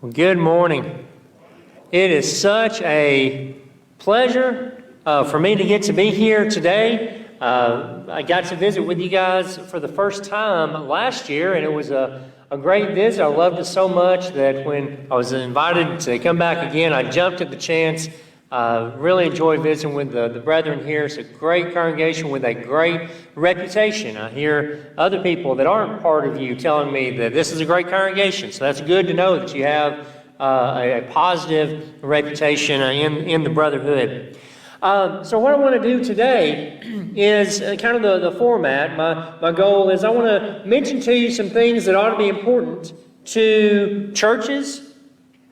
Well, good morning. It is such a pleasure for me to get to be here today. I got to visit with you guys for the first time last year, and it was a great visit. I loved it so much that when I was invited to come back again, I jumped at the chance. Really enjoyed visiting with the brethren here. It's a great congregation with a great reputation. I hear other people that aren't part of you telling me that this is a great congregation. So that's good to know that you have a positive reputation in the brotherhood. So what I want to do today is kind of the format. My goal is I want to mention to you some things that ought to be important to churches,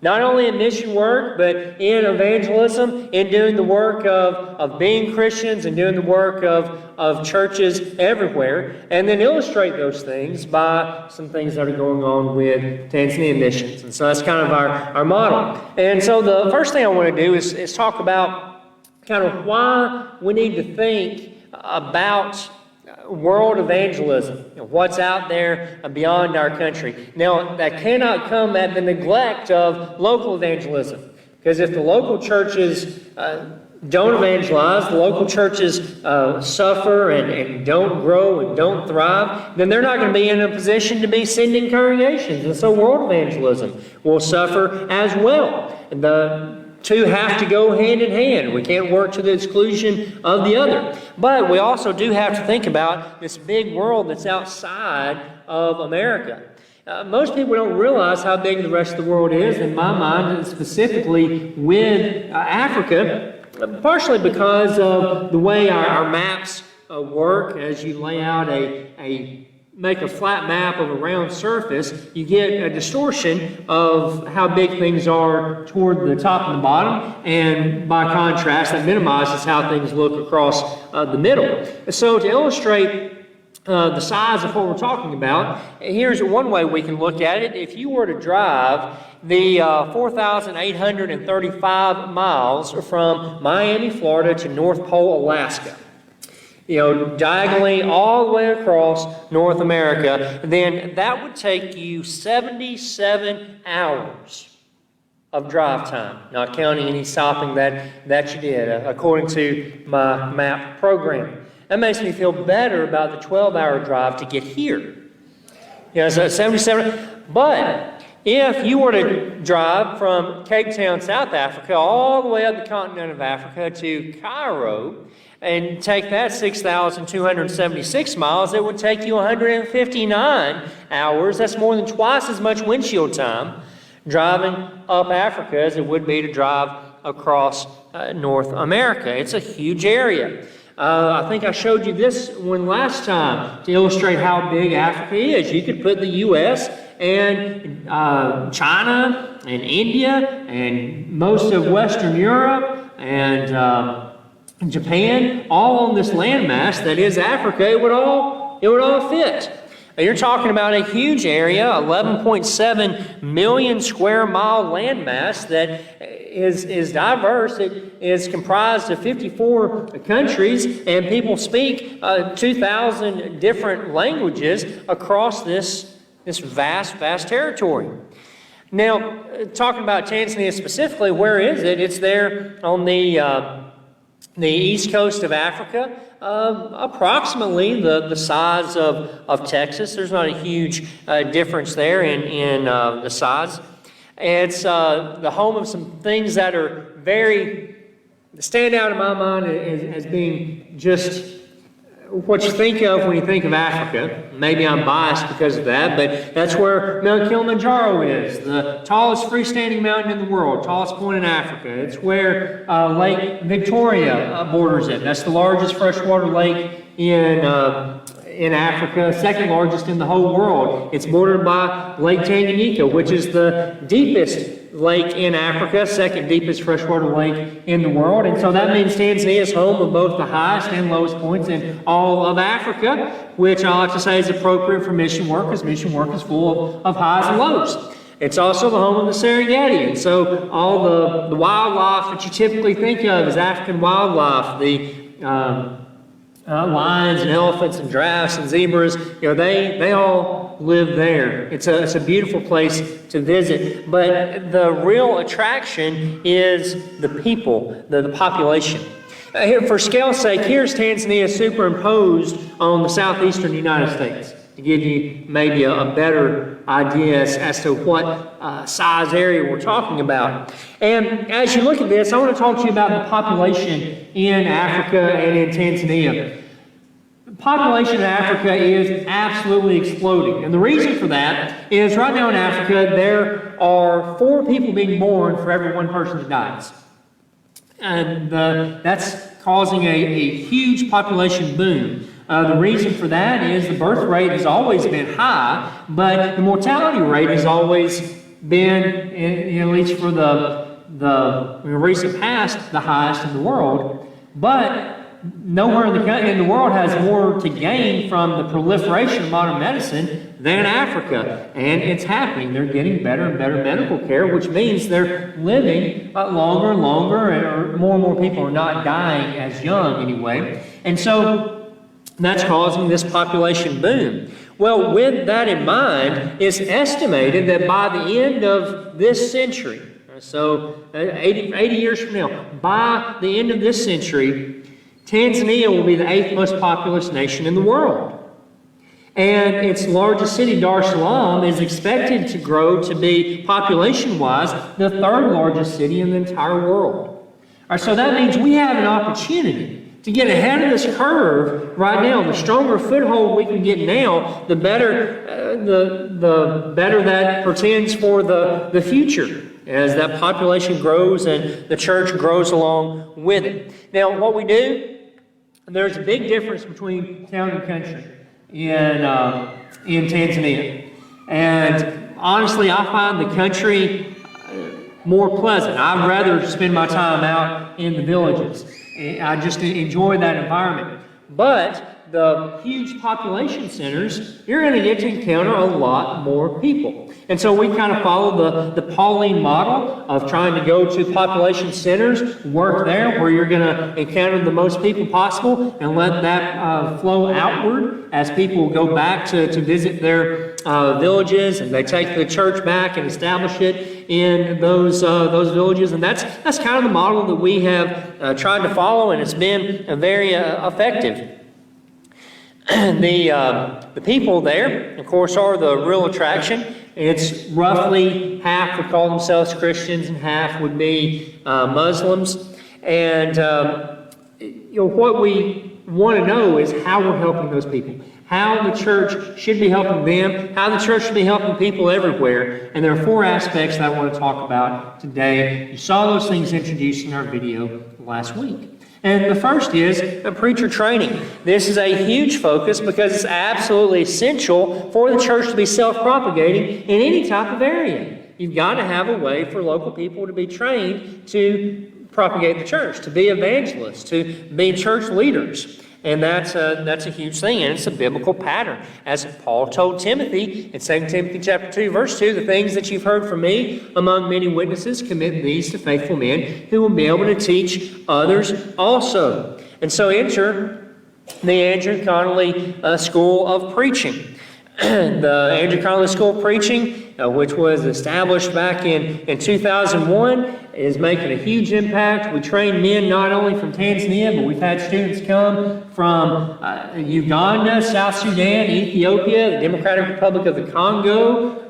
not only in mission work, but in evangelism, in doing the work of being Christians and doing the work of churches everywhere, and then illustrate those things by some things that are going on with Tanzania missions. And so that's kind of our model. And so the first thing I want to do is talk about kind of why we need to think about world evangelism, what's out there beyond our country. Now, that cannot come at the neglect of local evangelism, because if the local churches don't evangelize, the local churches suffer and don't grow and don't thrive, then they're not going to be in a position to be sending congregations. And so world evangelism will suffer as well. The two have to go hand in hand. We can't work to the exclusion of the other. But we also do have to think about this big world that's outside of America. Most people don't realize how big the rest of the world is, in my mind, specifically with Africa, partially because of the way our maps work. As you lay out make a flat map of a round surface, you get a distortion of how big things are toward the top and the bottom, and by contrast, that minimizes how things look across the middle. So to illustrate the size of what we're talking about, here's one way we can look at it. If you were to drive the 4,835 miles from Miami, Florida to North Pole, Alaska, diagonally all the way across North America, then that would take you 77 hours of drive time, not counting any stopping that you did, according to my map program. That makes me feel better about the 12-hour drive to get here. So 77. But if you were to drive from Cape Town, South Africa, all the way up the continent of Africa to Cairo, and take that 6,276 miles, it would take you 159 hours. That's more than twice as much windshield time driving up Africa as it would be to drive across North America. It's a huge area. I think I showed you this one last time to illustrate how big Africa is. You could put the U.S. and China and India and most of Western Europe and Japan, all on this landmass that is Africa. It would all fit. You're talking about a huge area, 11.7 million square mile landmass that is diverse. It is comprised of 54 countries, and people speak 2,000 different languages across this vast territory. Now, talking about Tanzania specifically, where is it? It's there on the east coast of Africa, approximately the size of Texas. There's not a huge difference there in the size. It's the home of some things that are stand out in my mind as being just what you think of when you think of Africa. Maybe I'm biased because of that, but that's where Mount Kilimanjaro is, the tallest freestanding mountain in the world, tallest point in Africa. It's where Lake Victoria borders it. That's the largest freshwater lake in Africa, second largest in the whole world. It's bordered by Lake Tanganyika, which is the deepest lake in Africa, second deepest freshwater lake in the world. And so that means Tanzania is home of both the highest and lowest points in all of Africa, which I like to say is appropriate for mission work, because mission work is full of highs and lows. It's also the home of the Serengeti, and so all the wildlife that you typically think of as African wildlife, the lions and elephants and giraffes and zebras. They all live there. It's a beautiful place to visit. But the real attraction is the people, the population. Here, for scale's sake, here's Tanzania superimposed on the southeastern United States to give you maybe a better idea as to what size area we're talking about. And as you look at this, I want to talk to you about the population in Africa and in Tanzania. The population in Africa is absolutely exploding. And the reason for that is right now in Africa, there are 4 people being born for every 1 person that dies. And that's causing a huge population boom. The reason for that is the birth rate has always been high, but the mortality rate has always been, at least for the recent past, the highest in the world. But nowhere in the world has more to gain from the proliferation of modern medicine than Africa. And it's happening. They're getting better and better medical care, which means they're living longer and longer, or more and more people are not dying as young anyway. And so that's causing this population boom. Well, with that in mind, it's estimated that by the end of this century, so 80 years from now, by the end of this century, Tanzania will be the 8th most populous nation in the world. And its largest city, Dar es Salaam, is expected to grow to be, population-wise, the 3rd largest city in the entire world. All right, so that means we have an opportunity to get ahead of this curve right now. The stronger foothold we can get now, the better, the better that portends for the future, as that population grows and the church grows along with it. Now, what we do, there's a big difference between town and country in Tanzania. And honestly, I find the country more pleasant. I'd rather spend my time out in the villages. I just enjoy that environment. But the huge population centers, you're going to get to encounter a lot more people. And so we kind of follow the Pauline model of trying to go to population centers, work there where you're going to encounter the most people possible, and let that flow outward as people go back to visit their villages, and they take the church back and establish it in those villages. And that's kind of the model that we have tried to follow, and it's been very effective. The people there, of course, are the real attraction. It's roughly half would call themselves Christians and half would be Muslims. And what we want to know is how we're helping those people, how the church should be helping them, how the church should be helping people everywhere. And there are 4 aspects that I want to talk about today. You saw those things introduced in our video last week. And the first is preacher training. This is a huge focus because it's absolutely essential for the church to be self-propagating in any type of area. You've got to have a way for local people to be trained to propagate the church, to be evangelists, to be church leaders. And that's a huge thing, and it's a biblical pattern. As Paul told Timothy in 2 Timothy chapter 2, verse 2, the things that you've heard from me among many witnesses, commit these to faithful men who will be able to teach others also. And so enter the Andrew Connolly School of Preaching. The Andrew Connolly School of Preaching, which was established back in 2001, is making a huge impact. We train men not only from Tanzania, but we've had students come from Uganda, South Sudan, Ethiopia, the Democratic Republic of the Congo,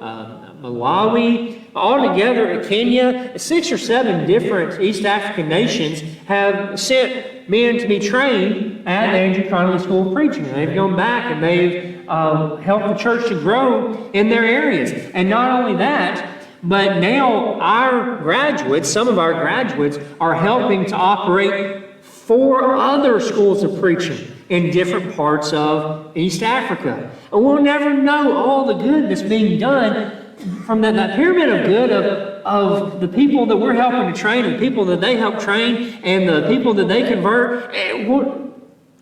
Malawi, all together Kenya. 6 or 7 different East African nations have sent men to be trained at the Andrew Connolly School of Preaching. And they've gone back and they've helped the church to grow in their areas. And not only that, but now our graduates, some of our graduates, are helping to operate 4 other schools of preaching in different parts of East Africa. And we'll never know all the good that's being done from that pyramid of good of the people that we're helping to train, and the people that they help train, and the people that they convert.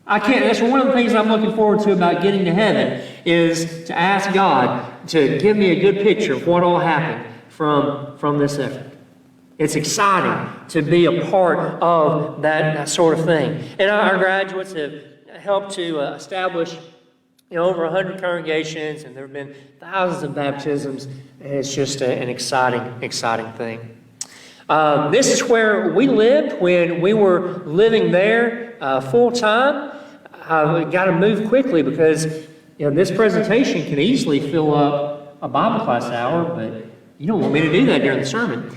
That's one of the things I'm looking forward to about getting to heaven, is to ask God to give me a good picture of what all happened from this effort. It's exciting to be a part of that sort of thing. And our graduates helped to establish over 100 congregations, and there have been thousands of baptisms, and it's just an exciting thing. This is where we lived when we were living there full-time. I got to move quickly because this presentation can easily fill up a Bible class hour, but you don't want me to do that during the sermon.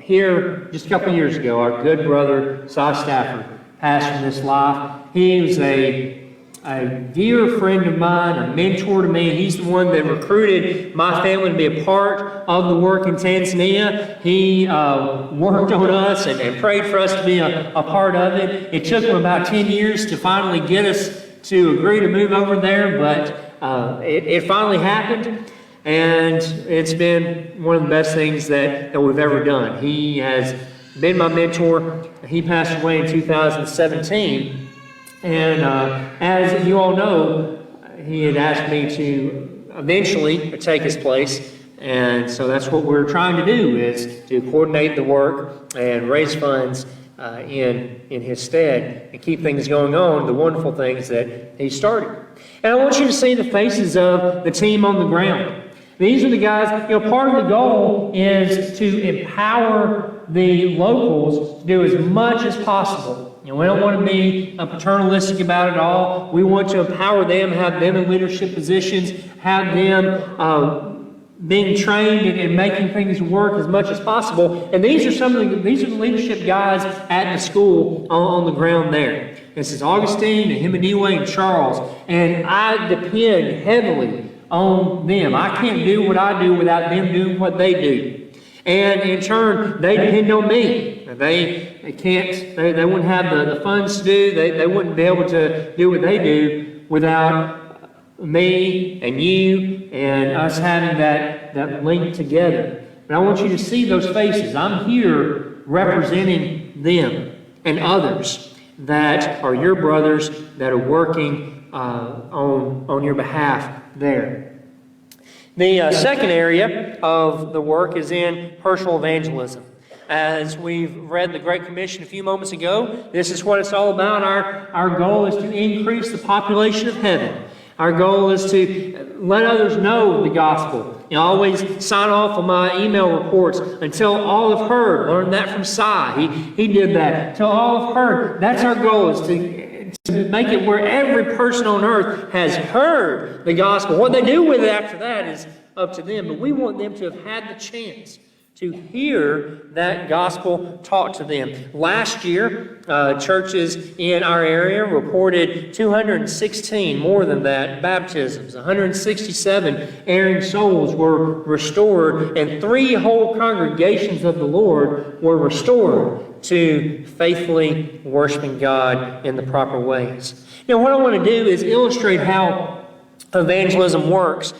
Here, just a couple years ago, our good brother, Si Stafford, passed from this life. He was a dear friend of mine, a mentor to me. He's the one that recruited my family to be a part of the work in Tanzania. He worked on us and prayed for us to be a part of it. It took him about 10 years to finally get us to agree to move over there, but it finally happened. And it's been one of the best things that we've ever done. He has been my mentor. He passed away in 2017. And as you all know, he had asked me to eventually take his place. And so that's what we're trying to do, is to coordinate the work and raise funds in his stead and keep things going on, the wonderful things that he started. And I want you to see the faces of the team on the ground. These are the guys, part of the goal is to empower the locals to do as much as possible. We don't want to be paternalistic about it all. We want to empower them, have them in leadership positions, have them being trained and making things work as much as possible. And these are the leadership guys at the school on the ground there. This is Augustine and Himaniwe and Charles, and I depend heavily on them. I can't do what I do without them doing what they do. And in turn, they depend on me. They wouldn't have the funds to do, they wouldn't be able to do what they do without me and you and us having that link together. And I want you to see those faces. I'm here representing them and others that are your brothers that are working on your behalf there. The second area of the work is in personal evangelism. As we've read the Great Commission a few moments ago, this is what it's all about. Our goal is to increase the population of heaven. Our goal is to let others know the gospel. Always sign off on my email reports until all have heard. Learned that from Si. He did that. Until all have heard. That's our goal, is to make it where every person on earth has heard the gospel. What they do with it after that is up to them. But we want them to have had the chance to hear that gospel taught to them. Last year, churches in our area reported 216, more than that, baptisms. 167 erring souls were restored, and 3 whole congregations of the Lord were restored to faithfully worshiping God in the proper ways. Now, what I want to do is illustrate how evangelism works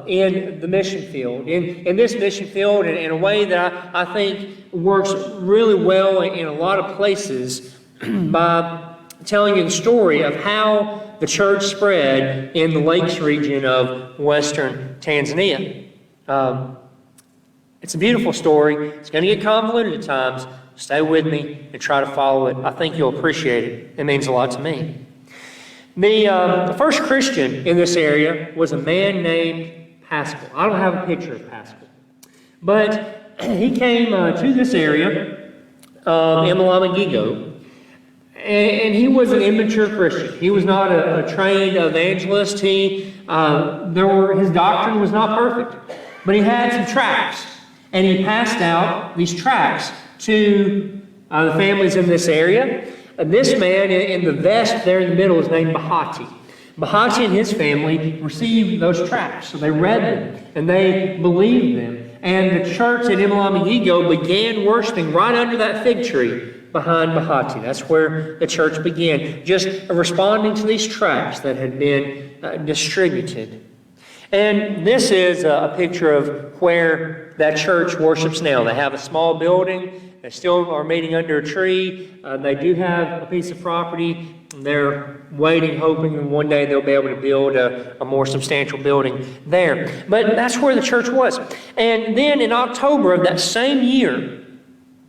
in the mission field. In this mission field, in a way that I think works really well in a lot of places, by telling you the story of how the church spread in the Lakes region of western Tanzania. It's a beautiful story. It's going to get convoluted at times. Stay with me and try to follow it. I think you'll appreciate it. It means a lot to me. The first Christian in this area was a man named Pascal. I don't have a picture of Pascal. But he came to this area of Imlamagigo, and he was an immature Christian. He was not a trained evangelist. His doctrine was not perfect. But he had some tracts, and he passed out these tracts to the families in this area. This man in the vest there in the middle is named Bahati. Bahati and his family received those tracts, so they read them and they believed them. And the church at Imlamagigo began worshiping right under that fig tree behind Bahati. That's where the church began, just responding to these tracts that had been distributed. And this is a picture of where that church worships now. They have a small building. They still are meeting under a tree. They do have a piece of property. They're waiting, hoping that one day they'll be able to build a more substantial building there. But that's where the church was. And then in October of that same year,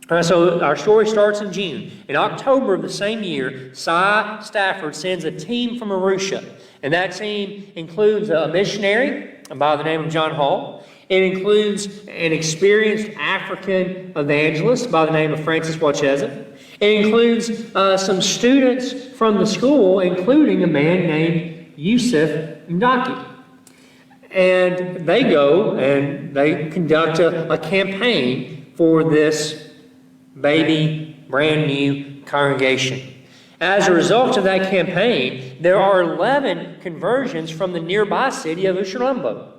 All right, so our story starts in June. In October of the same year, Cy Stafford sends a team from Arusha. And that team includes a missionary by the name of John Hall. It includes an experienced African evangelist by the name of Francis Wacheza. It includes some students from the school, including a man named Yusuf Ndaki. And they go and they conduct a campaign for this baby, brand new congregation. As a result of that campaign, there are 11 conversions from the nearby city of Ushirombo. All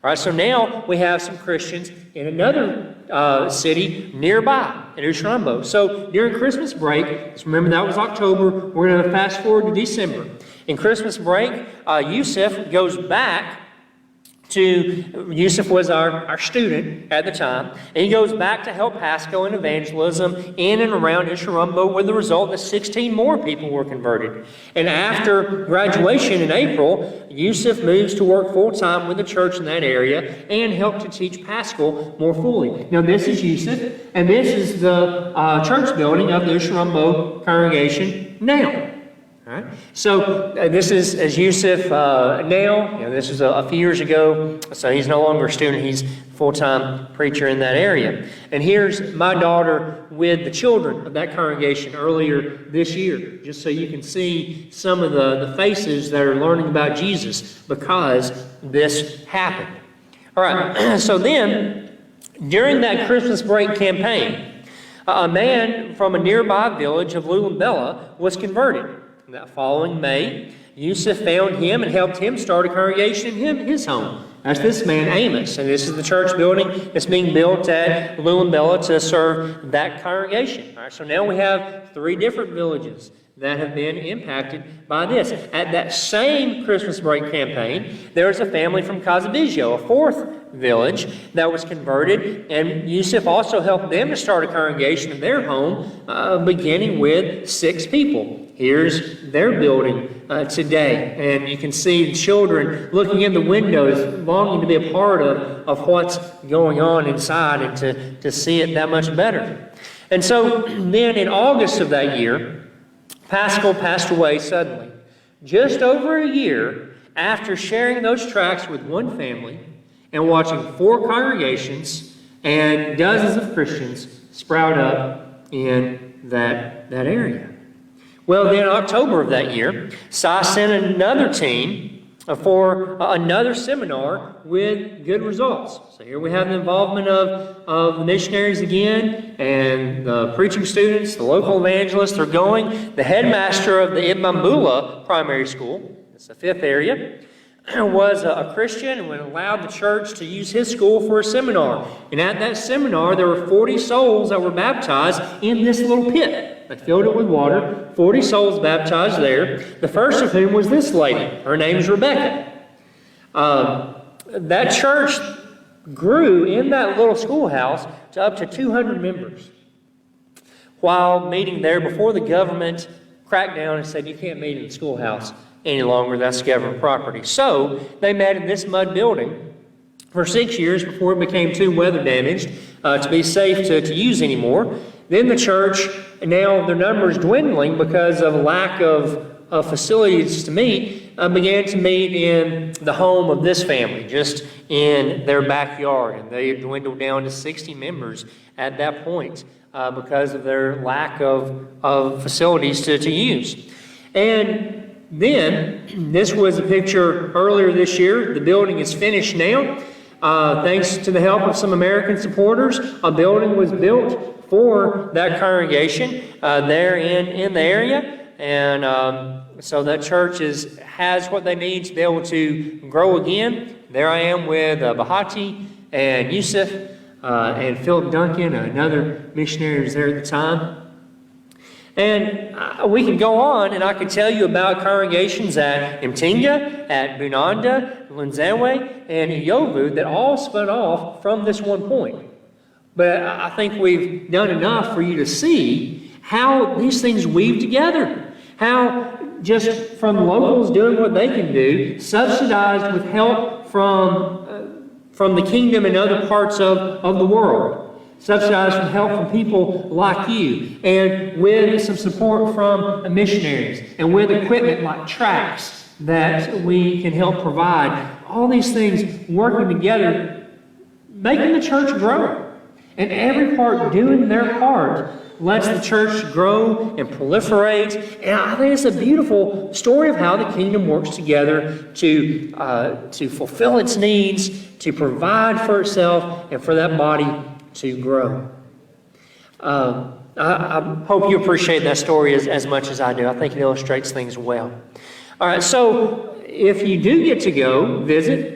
right, so now we have some Christians in another city nearby in Ushirombo. So during Christmas break, just remember that was October, we're going to fast forward to December. In Christmas break, Yusuf goes back Yusuf was our student at the time, and he goes back to help Pasco in evangelism in and around Ushirombo, with the result that 16 more people were converted. And after graduation in April, Yusuf moves to work full-time with the church in that area and help to teach Pascal more fully. Now this is Yusuf, and this is the church building of the Ushirombo congregation now. All right. So this is as Yusuf now. This was a few years ago. So he's no longer a student. He's a full-time preacher in that area. And here's my daughter with the children of that congregation earlier this year, just so you can see some of the faces that are learning about Jesus because this happened. All right. So then, during that Christmas break campaign, a man from a nearby village of Lulambella was converted. That following May, Yusuf found him and helped him start a congregation in his home. That's this man, Amos. And this is the church building that's being built at Lulambella to serve that congregation. All right, so now we have 3 different villages that have been impacted by this. At that same Christmas break campaign, there was a family from Casabigio, a 4th village, that was converted, and Yusuf also helped them to start a congregation in their home, beginning with 6 people. Here's their building today, and you can see the children looking in the windows, longing to be a part of what's going on inside and to see it that much better. And so then in August of that year, Pascal passed away suddenly, just over a year after sharing those tracts with one family and watching 4 congregations and dozens of Christians sprout up in that area. Well, then in October of that year, Cy sent another team for another seminar with good results. So here we have the involvement of the missionaries again, and the preaching students, the local evangelists are going. The headmaster of the Ibambula primary school, it's the 5th area, was a Christian and allowed the church to use his school for a seminar. And at that seminar, there were 40 souls that were baptized in this little pit. They filled it with water, 40 souls baptized there, the first of whom was this lady. Her name's Rebecca. That church grew in that little schoolhouse to up to 200 members. While meeting there before the government cracked down and said, you can't meet in the schoolhouse any longer, that's government property. So they met in this mud building for 6 years before it became too weather damaged to be safe to use anymore. Then the church, now their numbers dwindling because of a lack of facilities to meet, began to meet in the home of this family, just in their backyard. And they had dwindled down to 60 members at that point because of their lack of facilities to use. And then, this was a picture earlier this year. The building is finished now. Thanks to the help of some American supporters, a building was built for that congregation there in the area. And so that church has what they need to be able to grow again. There I am with Bahati and Yusuf and Philip Duncan, another missionary who was there at the time. And we can go on, and I could tell you about congregations at Mtinga, at Bunanda, Lunzawe, and Iyovu that all spun off from this one point. But I think we've done enough for you to see how these things weave together. How just from locals doing what they can do, subsidized with help from the kingdom and other parts of the world, subsidized from help from people like you, and with some support from missionaries, and with equipment like tracts that we can help provide. All these things working together, making the church grow. And every part doing their part lets the church grow and proliferate. And I think it's a beautiful story of how the kingdom works together to fulfill its needs, to provide for itself, and for that body to grow. I hope you appreciate that story as much as I do. I think it illustrates things well. All right, so if you do get to go visit,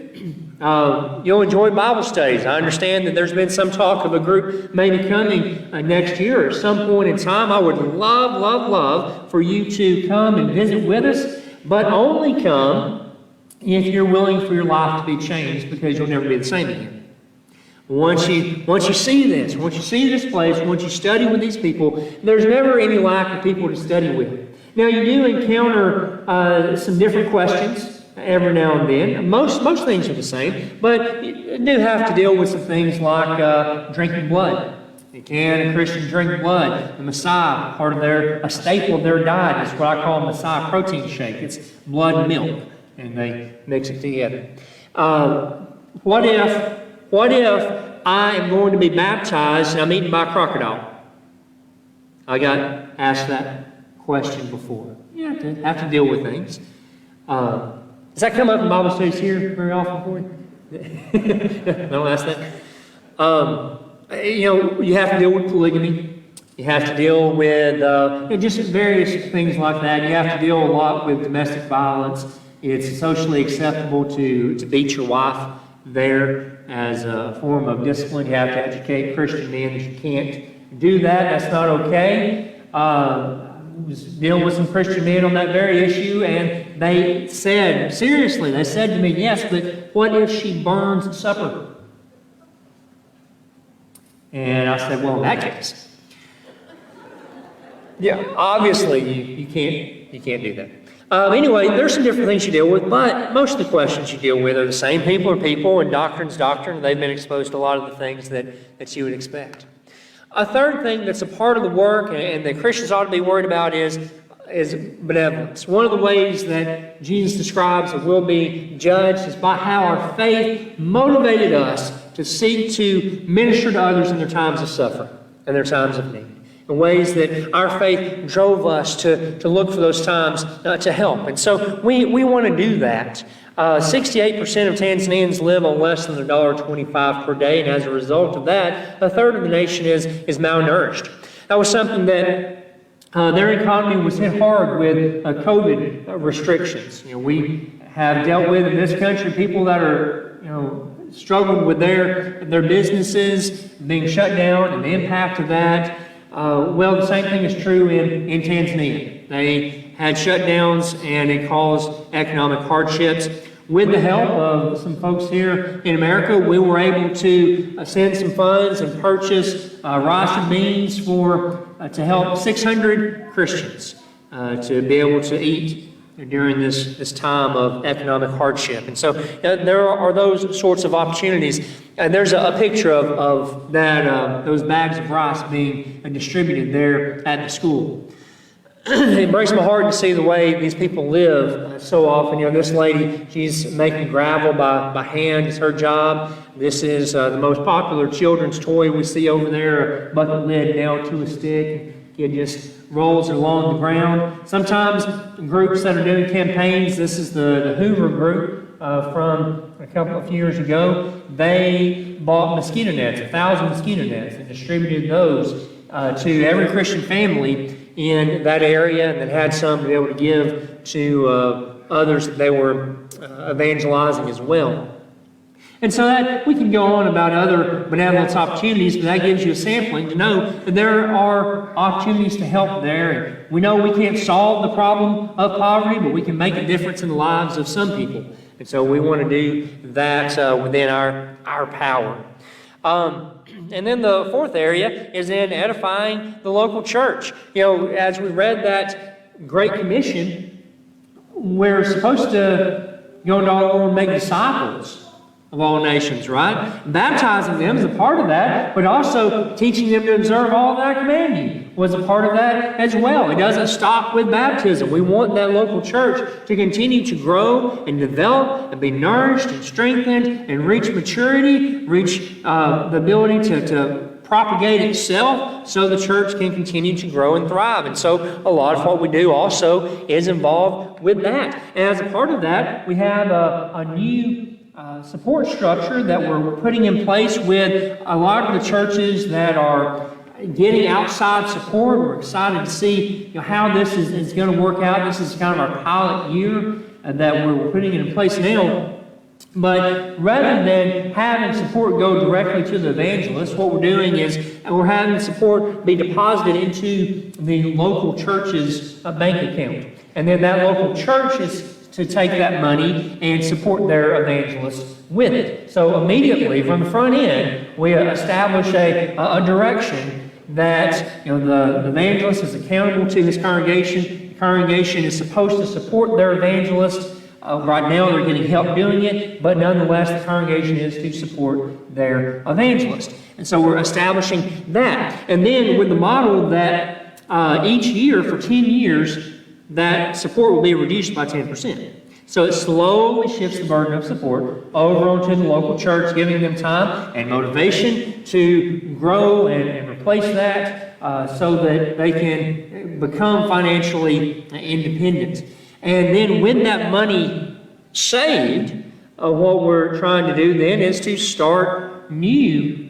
you'll enjoy Bible studies. I understand that there's been some talk of a group maybe coming next year or some point in time. I would love for you to come and visit with us, but only come if you're willing for your life to be changed, because you'll never be the same again. Once you see this, once you see this place, once you study with these people, there's never any lack of people to study with. Now, you do encounter some different questions every now and then. Most things are the same, but you do have to deal with some things like drinking blood. Can a Christian drink blood? The Messiah, part of a staple of their diet is what I call Messiah protein shake. It's blood and milk, and they mix it together. What if I am going to be baptized and I'm eaten by a crocodile? I got asked that question before. You have to deal with things. Does that come up in Bible studies here very often for you? Don't ask that. You have to deal with polygamy. You have to deal with just various things like that. You have to deal a lot with domestic violence. It's socially acceptable to beat your wife there as a form of discipline. You have to educate Christian men that you can't do that. That's not okay. Was dealing with some Christian men on that very issue, and they said to me, yes, but what if she burns supper? And I said, well, in that case, yeah, obviously you can't do that. Anyway, there's some different things you deal with, but most of the questions you deal with are the same. People are people, and doctrine's doctrine. They've been exposed to a lot of the things that you would expect. A third thing that's a part of the work and that Christians ought to be worried about is benevolence. One of the ways that Jesus describes that we'll be judged is by how our faith motivated us to seek to minister to others in their times of suffering and their times of need. In ways that our faith drove us to look for those times to help. And so we want to do that. 68% of Tanzanians live on less than $1.25 per day, and as a result of that, a third of the nation is malnourished. That was something that their economy was hit hard with COVID restrictions. We have dealt with in this country people that are struggled with their businesses being shut down and the impact of that. Well, the same thing is true in Tanzania. They had shutdowns and it caused economic hardships. With the help of some folks here in America, we were able to send some funds and purchase rice and beans to help 600 Christians to be able to eat during this time of economic hardship. And so there are those sorts of opportunities. And there's a picture of that those bags of rice being distributed there at the school. It breaks my heart to see the way these people live so often. This lady, she's making gravel by hand. It's her job. This is the most popular children's toy we see over there, a bucket lid nailed to a stick. It just rolls along the ground. Sometimes groups that are doing campaigns, this is the Hoover group from a few years ago. They bought mosquito nets, 1,000 mosquito nets, and distributed those to every Christian family in that area, and then had some to be able to give to others that they were evangelizing as well. And so that we can go on about other benevolence opportunities, but that gives you a sampling to know that there are opportunities to help there. And we know we can't solve the problem of poverty, but we can make a difference in the lives of some people. And so we want to do that within our power. And then the fourth area is in edifying the local church. As we read that Great Commission, we're supposed to go into all the world and make disciples. of all nations, right? Baptizing them is a part of that, but also teaching them to observe all that I command you was a part of that as well. It doesn't stop with baptism. We want that local church to continue to grow and develop and be nourished and strengthened and reach maturity, reach the ability to propagate itself so the church can continue to grow and thrive. And so a lot of what we do also is involved with that. And as a part of that, we have a new support structure that we're putting in place with a lot of the churches that are getting outside support. We're excited to see how this is going to work out. This is kind of our pilot year that we're putting it in place now. But rather than having support go directly to the evangelist, what we're doing is we're having support be deposited into the local church's bank account. And then that local church is to take that money and support their evangelists with it. So immediately from the front end, we establish a direction that the evangelist is accountable to his congregation. The congregation is supposed to support their evangelist. Right now they're getting help doing it, but nonetheless the congregation is to support their evangelist. And so we're establishing that. And then with the model that each year for 10 years, that support will be reduced by 10%. So it slowly shifts the burden of support over onto the local church, giving them time and motivation to grow and replace that so that they can become financially independent. And then with that money saved, what we're trying to do then is to start new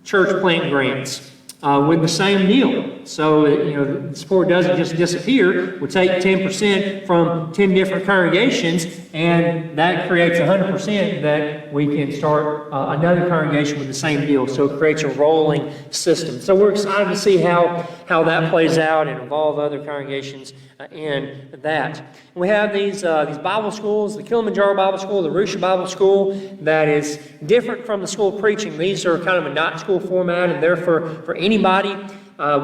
church plant grants with the same deal. So, the support doesn't just disappear. We take 10% from 10 different congregations, and that creates 100% that we can start another congregation with the same deal. So it creates a rolling system. So we're excited to see how that plays out and involve other congregations in that. We have these Bible schools, the Kilimanjaro Bible School, the Arusha Bible School, that is different from the school of preaching. These are kind of a night school format, and they're for anybody.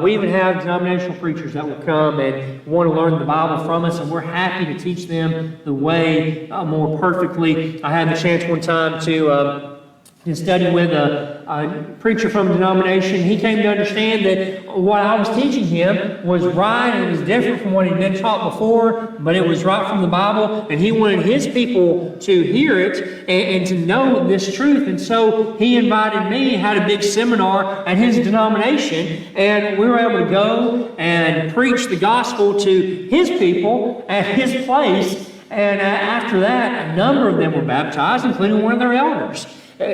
We even have denominational preachers that will come and want to learn the Bible from us, and we're happy to teach them the way more perfectly. I had the chance one time to study with a preacher from a denomination. He came to understand that what I was teaching him was right, and it was different from what he'd been taught before, but it was right from the Bible, and he wanted his people to hear it and to know this truth. And so he invited me, had a big seminar at his denomination, and we were able to go and preach the gospel to his people at his place. And after that, a number of them were baptized, including one of their elders.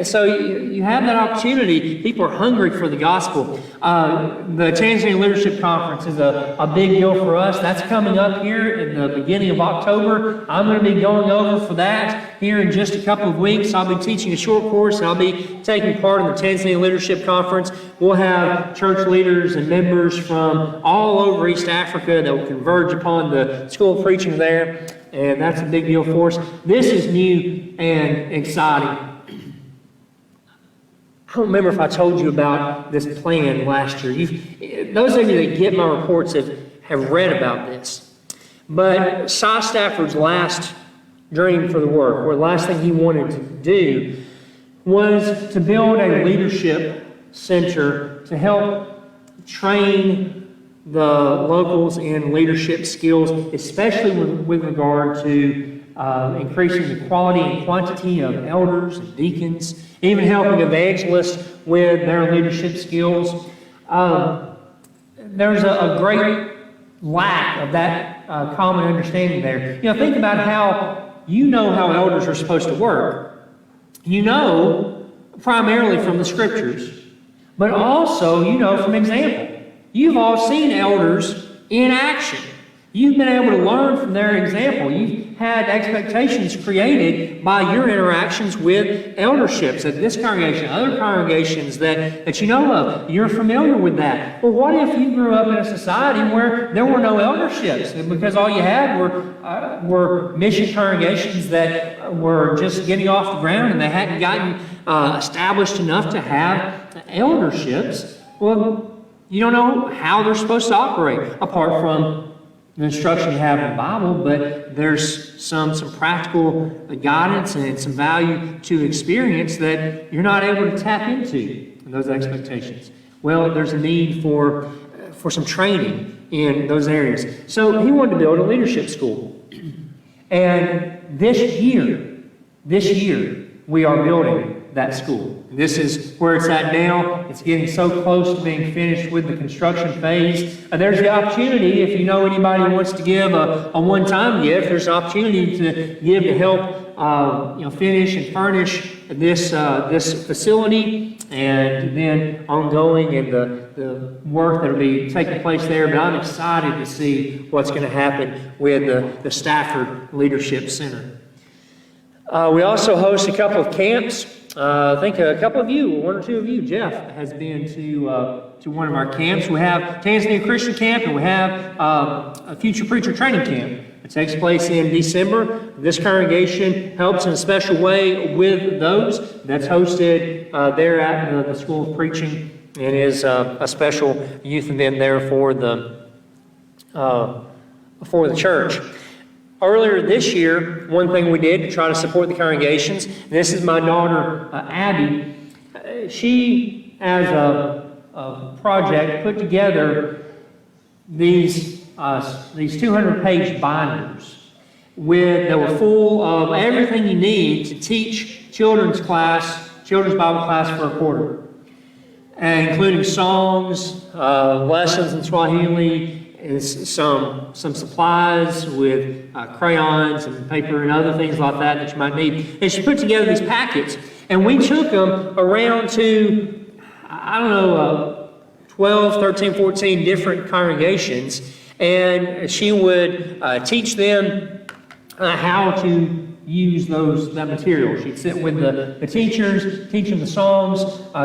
So you have that opportunity. People are hungry for the gospel. The Tanzania Leadership Conference is a big deal for us. That's coming up here in the beginning of October. I'm going to be going over for that here in just a couple of weeks. I'll be teaching a short course, and I'll be taking part in the Tanzania Leadership Conference. We'll have church leaders and members from all over East Africa that will converge upon the School of Preaching there, and that's a big deal for us. This is new and exciting. I don't remember if I told you about this plan last year. Those of you that get my reports have read about this. But Cy Stafford's last dream for the work, or the last thing he wanted to do, was to build a leadership center to help train the locals in leadership skills, especially with regard to increasing the quality and quantity of elders and deacons, even helping evangelists with their leadership skills. There's a great lack of that common understanding there. Think about how elders are supposed to work. Primarily from the Scriptures, but also from example. You've all seen elders in action. You've been able to learn from their example. You've had expectations created by your interactions with elderships at this congregation, other congregations that you know of. You're familiar with that. Well, what if you grew up in a society where there were no elderships because all you had were mission congregations that were just getting off the ground and they hadn't gotten established enough to have elderships? Well, you don't know how they're supposed to operate apart from the instruction you have in the Bible, but there's some practical guidance and some value to experience that you're not able to tap into in those expectations. Well, there's a need for some training in those areas. So he wanted to build a leadership school. And this year, we are building that school. This is where it's at now. It's getting so close to being finished with the construction phase. And there's the opportunity, if you know anybody who wants to give a one-time gift, there's an opportunity to give to help finish and furnish this facility, and then ongoing and the work that will be taking place there. But I'm excited to see what's going to happen with the Stafford Leadership Center. We also host a couple of camps. I think a couple of you, one or two of you, Jeff, has been to one of our camps. We have Tanzania Christian Camp, and we have a Future Preacher Training Camp. It takes place in December. This congregation helps in a special way with those. That's hosted there at the School of Preaching, and is a special youth event there for the church. Earlier this year, one thing we did to try to support the congregations, this is my daughter, Abby. She, as a project, put together these 200-page binders that were full of everything you need to teach children's Bible class for a quarter, and including songs, lessons in Swahili, and some supplies with crayons and paper and other things like that you might need. And she put together these packets, and we took them around to, 12, 13, 14 different congregations, and she would teach them how to use that material. She'd sit with the teachers, teach them the songs,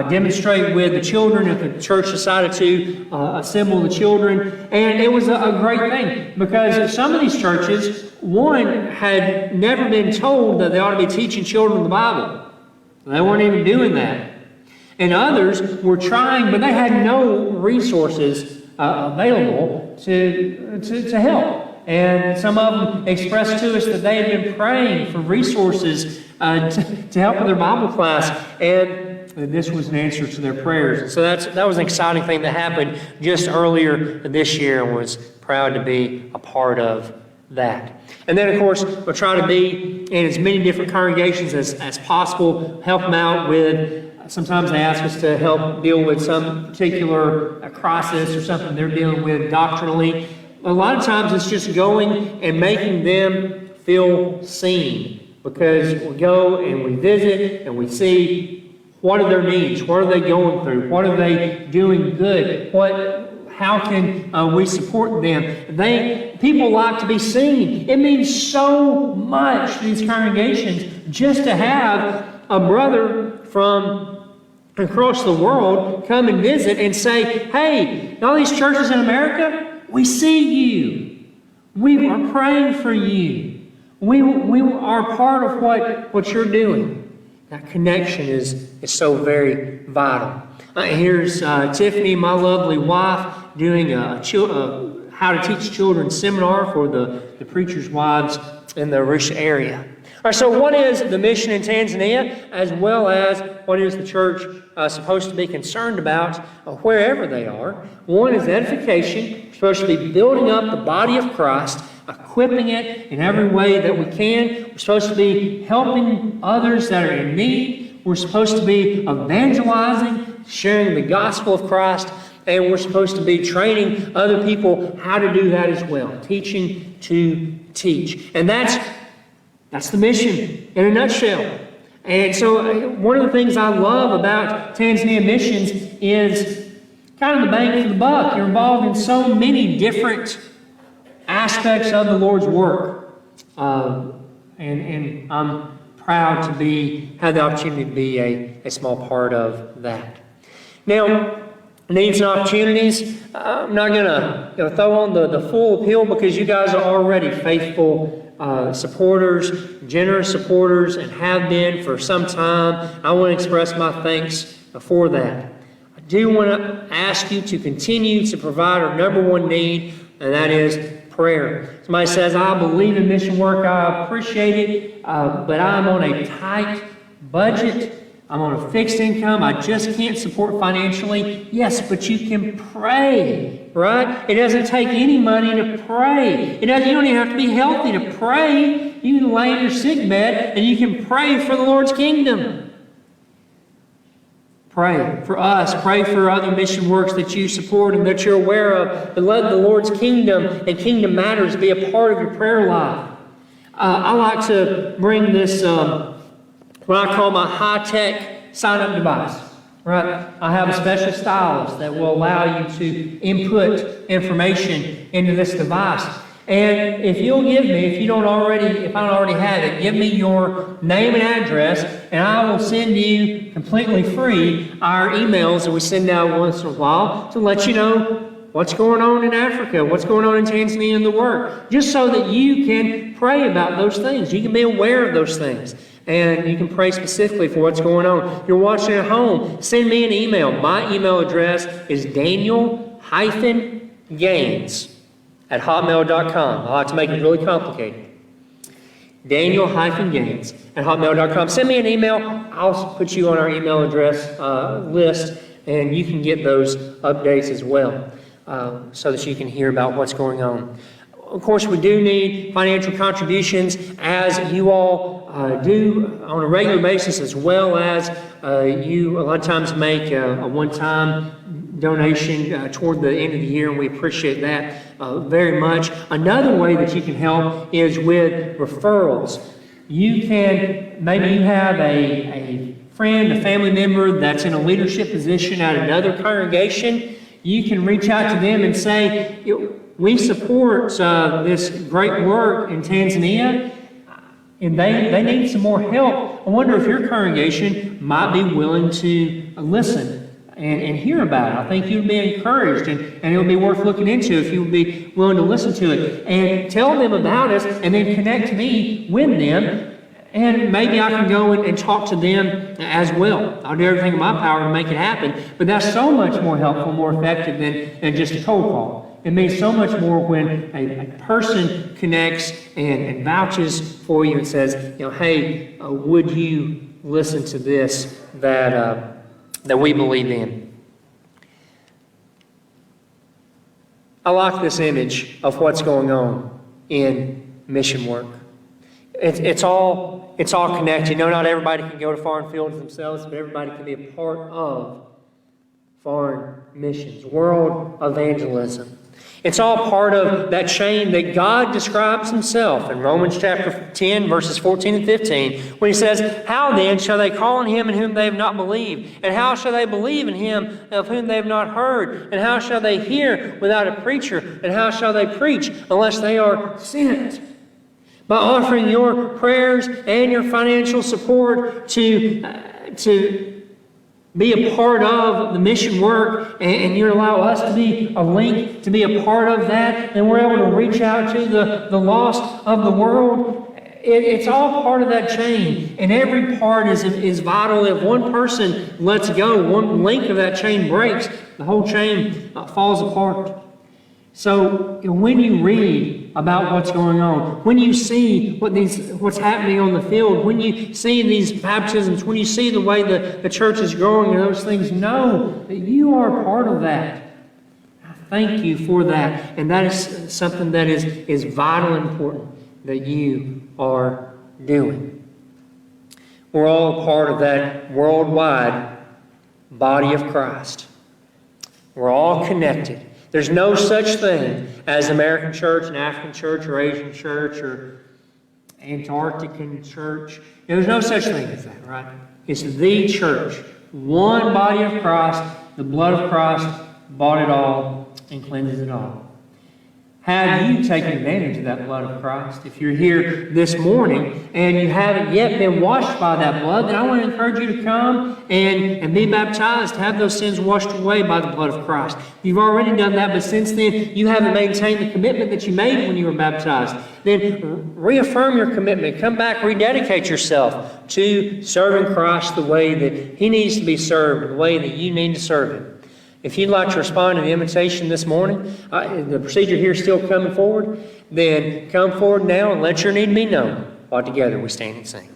demonstrate with the children if the church decided to assemble the children. And it was a great thing, because some of these churches, one, had never been told that they ought to be teaching children the Bible. They weren't even doing that. And others were trying, but they had no resources available to help. And some of them expressed to us that they had been praying for resources to help with their Bible class, and this was an answer to their prayers. And so that was an exciting thing that happened just earlier this year, and was proud to be a part of that. And then, of course, we'll try to be in as many different congregations as possible, help them out with. Sometimes they ask us to help deal with some particular crisis or something they're dealing with doctrinally. A lot of times it's just going and making them feel seen, because we go and we visit and we see what are their needs, what are they going through, what are they doing good, how can we support them. People like to be seen. It means so much to these congregations just to have a brother from across the world come and visit and say, hey, all these churches in America, we see you. We are praying for you. We are part of what you're doing. That connection is so very vital. Here's Tiffany, my lovely wife, doing a how to teach children seminar for the preachers' wives in the Arusha area. All right, so what is the mission in Tanzania, as well as what is the church supposed to be concerned about wherever they are? One is edification. We're supposed to be building up the body of Christ, equipping it in every way that we can. We're supposed to be helping others that are in need. We're supposed to be evangelizing, sharing the gospel of Christ, and we're supposed to be training other people how to do that as well, teaching to teach. And that's the mission in a nutshell. And so one of the things I love about Tanzania Missions is kind of the bang for the buck. You're involved in so many different aspects of the Lord's work. And I'm proud to have the opportunity to be a small part of that. Now, needs and opportunities. I'm not going to throw on the full appeal, because you guys are already faithful supporters, generous supporters, and have been for some time. I want to express my thanks for that. I do want to ask you to continue to provide our number one need, and that is prayer. Somebody says, I believe in mission work, I appreciate it, but I'm on a tight budget. I'm on a fixed income. I just can't support financially. Yes, but you can pray, right? It doesn't take any money to pray. You don't even have to be healthy to pray. You can lay in your sick bed and you can pray for the Lord's kingdom. Pray for us. Pray for other mission works that you support and that you're aware of. But let the Lord's kingdom and kingdom matters be a part of your prayer life. I like to bring this what I call my high-tech sign-up device. Right? I have a special stylus that will allow you to input information into this device. And if you'll give me, if I don't already have it, give me your name and address, and I will send you completely free our emails that we send out once in a while to let you know what's going on in Africa, what's going on in Tanzania and the work, just so that you can pray about those things. You can be aware of those things. And you can pray specifically for what's going on. You're watching at home, send me an email. My email address is Daniel-Gaines@hotmail.com. I like to make it really complicated. Daniel-Gaines@hotmail.com. Send me an email. I'll put you on our email address list, and you can get those updates as well, so that you can hear about what's going on. Of course, we do need financial contributions, as you all do on a regular basis, as well as you a lot of times make a one-time donation toward the end of the year, and we appreciate that very much. Another way that you can help is with referrals. Maybe you have a friend, a family member that's in a leadership position at another congregation. You can reach out to them and say, we support this great work in Tanzania, and they need some more help. I wonder if your congregation might be willing to listen and hear about it. I think you'd be encouraged, and it would be worth looking into if you would be willing to listen to it. And tell them about us, and then connect me with them, and maybe I can go and talk to them as well. I'll do everything in my power to make it happen, but that's so much more helpful, more effective than just a cold call. It means so much more when a person connects and vouches for you and says, hey, would you listen to this that we believe in? I like this image of what's going on in mission work. It's all connected. Not everybody can go to foreign fields themselves, but everybody can be a part of foreign missions, world evangelism. It's all part of that chain that God describes himself in Romans chapter 10, verses 14 and 15, when he says, how then shall they call on him in whom they have not believed? And how shall they believe in him of whom they have not heard? And how shall they hear without a preacher? And how shall they preach unless they are sent? By offering your prayers and your financial support to be a part of the mission work, and you allow us to be a link, to be a part of that, and we're able to reach out to the lost of the world. It's all part of that chain, and every part is vital. If one person lets go, one link of that chain breaks, the whole chain falls apart. So when you read about what's going on, when you see what's happening on the field, when you see these baptisms, when you see the way the church is growing and those things, know that you are part of that. I thank you for that. And that is something that is vital and important that you are doing. We're all part of that worldwide body of Christ. We're all connected. There's no such thing as American church, an African church, or Asian church, or Antarctican church. There's no such thing as that, right? It's the church. One body of Christ. The blood of Christ bought it all and cleanses it all. Have you taken advantage of that blood of Christ? If you're here this morning and you haven't yet been washed by that blood, then I want to encourage you to come and be baptized, to have those sins washed away by the blood of Christ. You've already done that, but since then you haven't maintained the commitment that you made when you were baptized. Then reaffirm your commitment. Come back, rededicate yourself to serving Christ the way that he needs to be served, the way that you need to serve him. If you'd like to respond to the invitation this morning, the procedure here is still coming forward, then come forward now and let your need be known while together we stand and sing.